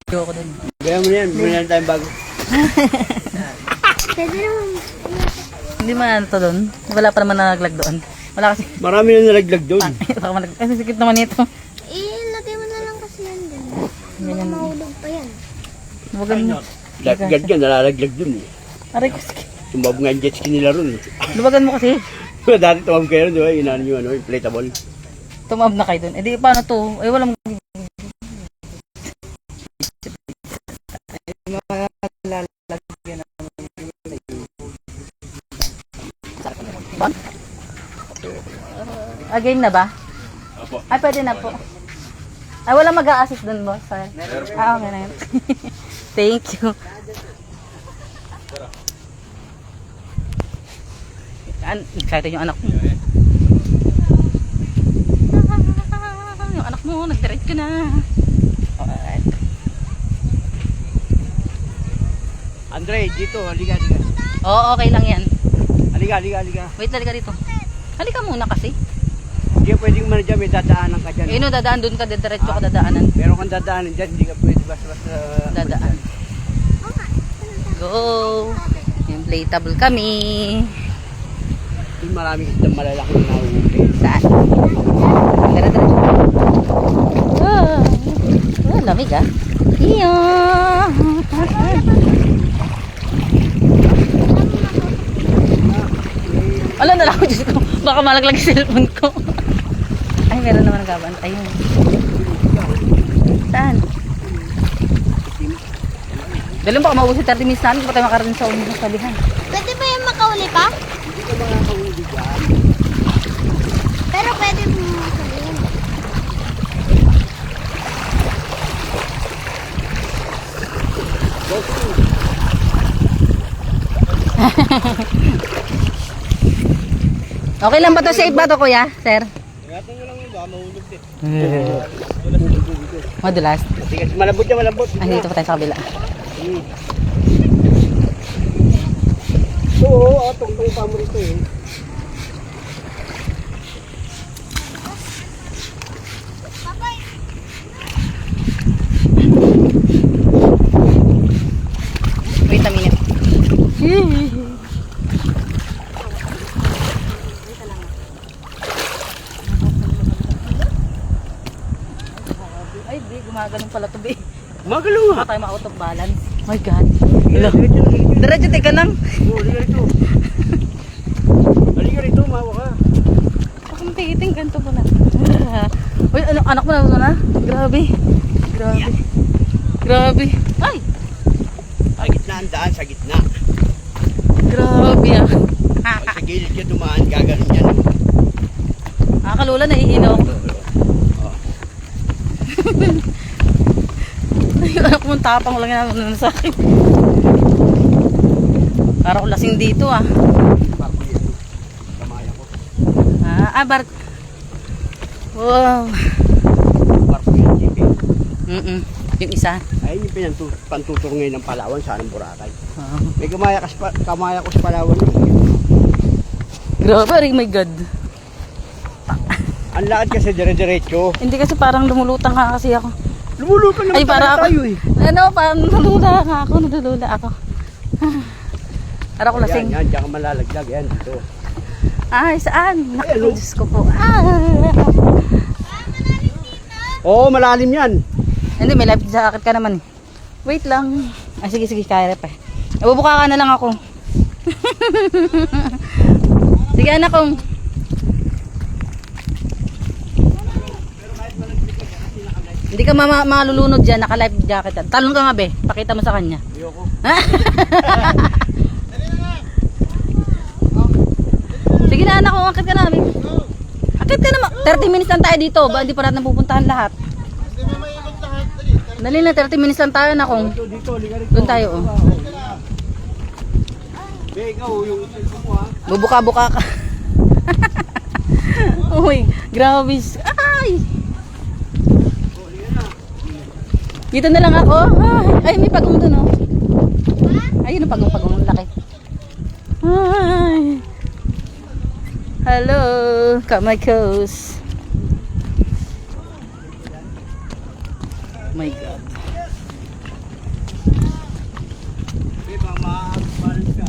Ayoko dun. Gaya mo na yan, bumili na tayong bago. Pwede naman. Hindi man ano to dun. Wala pa naman nalaglag doon. Wala kasi. Marami na nalaglag doon. Baka malaglag. Ay, sikit naman ito. Lagay mo na lang kasi yan din. Baka Ganyan. mahulog pa yan. Huwagan mo. Laglag yan, nalalaglag doon eh. Aray ko, sige. Tumawag nga yung jet ski nila ron eh. Luwagan mo kasi. Dati tumawag kayo ron, di ba? Inaan nyo, ano, inflatable. Tumab na kayo dun. Eh di, paano to? Eh, walang... Again na ba? Opo. Ay, pwede na po. Ay, wala mag-a-assist dun, boss. Okay na yun. Thank you. Excited yung anak mo. Yung anak mo, nag-direct ka na. Alright. Andre, dito, halika, halika. Oo, okay lang yan. Halika, halika, halika. Wait, halika dito. Halika muna kasi. Hindi ka pwedeng man dyan, may dadaanan ka dyan. Eh, no, dadaan dun ka, diretso ka dadaanan. Meron kang dadaanan dyan, hindi ka pwede basta-basta. Dadaan. Go! Inflatable kami. Yung maraming isdang malalaki na nahuhuli. Saan? Diretso. Oh, lamig ah. Iyo! Alam na lang ako, Diyos ko. Baka malaglag yung cellphone ko. Ay, meron naman gaban. Ayun. Saan? Dalawang baka mauwi sa 30 minutes namin. Baka tayo makarating sa ulit ng sabihan. Pwede ba yung makauli pa? Hindi ka makakahuli dyan. Pero pwede mo sabihin. Okay lang ba to? Safe ba to, kuya? Sir? Ingatan nyo lang yun, baka mahulog din. Madulas. Kasi malambot yan, malambot. Ay, dito pa tayo sa kabila. Oo, tungtong pa mo rito eh. Wait a minute. Ay, di, gumaganon pala to, be. Magalo nga. Baka tayo ma-out of balance. My God. Hello. Diretso, teka lang. Oo, halika rito. Halika rito, mawa ka. Baka matigiting ganito po na. Uy, ano, anak mo na na? Grabe. Grabe. Grabe. Ay! Sa gitna ang daan, sa gitna. Grabe ah. Pag sa gilid ka dumaan, gaganon yan. Nakakalula, nahihilo ako. Yung anak mong tapang lang yan ano sa akin. Para ko lasing dito ah. Kamaya ko. Bart. Wow. Barko yan, JP. Yung isa. Ayun yung pantuturo ngayon ng Palawan sa anong Boracay. Oh. May kamaya ko sa Palawan. Grabe, oh my God. Ang lakad kasi dire-diretso. Hindi kasi parang lumulutang ka kasi ako. Lumuluto naman Ay, para ako. tayo eh. Ano, parang nalulula ako. Para ko lasing. Yan, diyan ka malalaglag. Yan, dito. Ay, saan? Ay, Naku, ano? Diyos ko po. Oo, malalim yan. Hindi, may life jacket ka naman. Wait lang. Ay, sige, kaya pa. Nabubuka ka na lang ako. Sige, anak kong. Hindi ka malulunod dyan, naka-life jacket. Talon ka nga, be. Pakita mo sa kanya. Ayoko. Sige na, anak ko. Akit ka na. Akit ka naman. 30 minutes lang tayo dito. Ba, hindi pa natin napupuntahan lahat. Dali na, 30 minutes lang tayo, anak kong. Dito, liga rito. Doon tayo, oh. Be, ikaw, yung cellphone mo ha. Bubuka-buka ka. Uy, grabe. Ay! Dito na lang ako. Ay, may pagong doon, oh. Ayun ang pagong-pagong laki. Ay. Hello, Kamaikos. My God. Balance ka.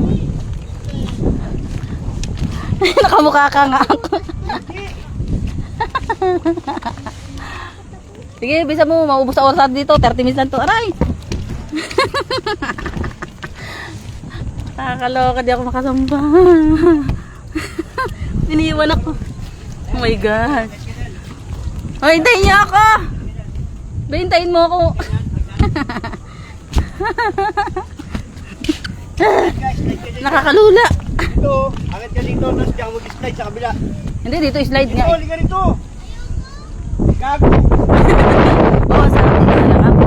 Nakamukha ka nga ako. Sige, bisa mo, maubos sa oras dito. 30 minutes lang to. Aray! Nakakaloka, di ako makasamba. Iniiwan ako. Oh my God. Oh, hintayin niyo ako! Hintayin mo ako. Nakakalula. Dito, agad ka dito, tapos diyan mag-slide sa kabila. Hindi, dito slide nga. Dito, halika rito. Gago. Oo, sa akin na lang ako.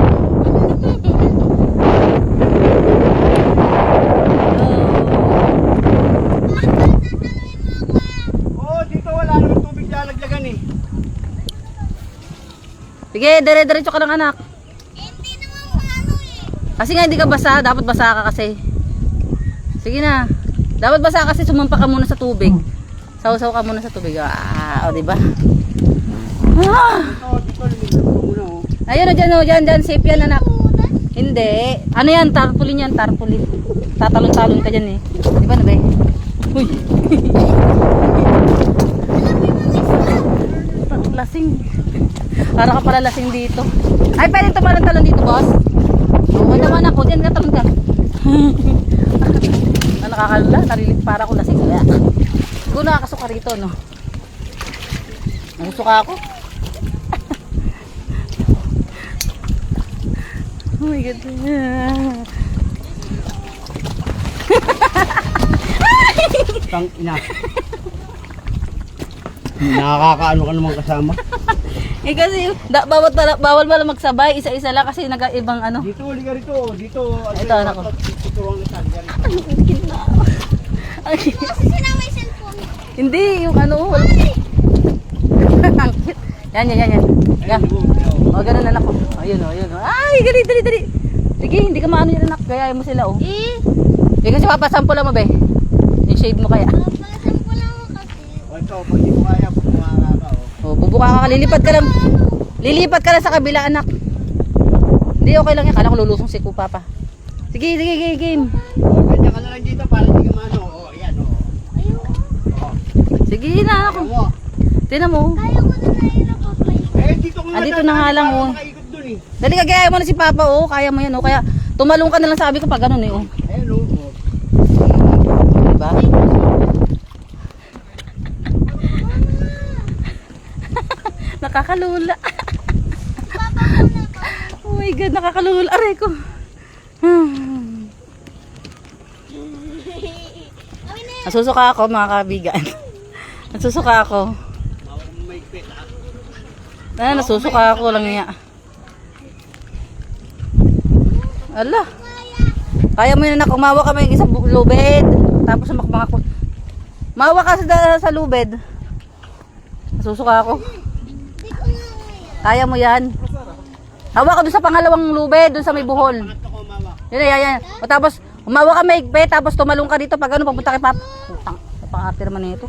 Oo, dito wala naman tubig lalaglagan eh. Sige, dire-diretso ka ng anak. Hindi naman paano eh. Kasi nga hindi ka basa, dapat basa ka kasi. Sige na. Dapat basa kasi sumampa ka muna sa tubig. Sausaw ka muna sa tubig. Ah, o diba? Ah! Dito, lumigyan ko muna oh. Ayun o, dyan, safe yan anak. Hindi. Ano yan, tarpaulin yan, tarpaulin. Tatalon-talon ka dyan eh. Di ba na ba? Uy! Lasing. Para ka pala lasing dito. Ay, pwede tumalon-talon dito, boss? Oo naman ako, dyan ka, talon ka. Nakakalala, narilig para ko lasing. Kung nakakasuka rito, no? Nagsuka ako. Oh my God. Tang ina. Nakakaano ka naman kasama. Eh kasi bawal pala magsabay, isa-isa lang kasi nag-ibang ano. Dito, halika rito. Dito. Ito, anak ko. Tuturuan kita. Halika rito. Kasi sinama yung cellphone. Hindi, yung ano. Yan. Yan. O, ganun anak ko. Ayun. Ay, dali. Sige, hindi ka maano yan anak. Gayahin mo sila, oh. Eh kasi papasampo lang mo, be. Yung shade mo kaya. Papasan ko lang ako kasi. O ito, pag di mo kaya, bubuka ka oh. O, bubuka ka, lilipat ka lang. Lilipat ka lang sa kabila, anak. Hindi, okay lang yan. Kala ko lulusong si Kupa pa. Sige, game. O, ganyan ka na lang dito para di ka maano. O, ayan o. Sige na, anak ko. Ayan mo. Tinan mo. Kaya ko na nahirap ako eh. Eh, dito ko nga Andito na nga lang, para oh. makaikot dun eh. Dali ka, gaya mo na si Papa, oh. Kaya mo yan, oh. Kaya tumalong ka na lang sabi ko pag ganun, eh, oh. Ayan o. Diba? Nakakalula. Oh my God, nakakalula. Aray ko. Nasusuka ako, mga kabigan. Nasusuka ako. Bawal mo maigpit ha. Nasusuka ako lang niya. Ala. Kaya mo yun anak, umawa ka may isang lubed. Tapos sumakbang ako. Mawa ka sa lubed. Nasusuka ako. Kaya mo yan. Hawa ka doon sa pangalawang lubed, doon sa may buhol. Pangatlo ko umawa. Yan. O tapos, umawa ka may igpe, tapos tumalong ka dito pag ano, papunta kay Papa. Putang, napaka-arte naman nito.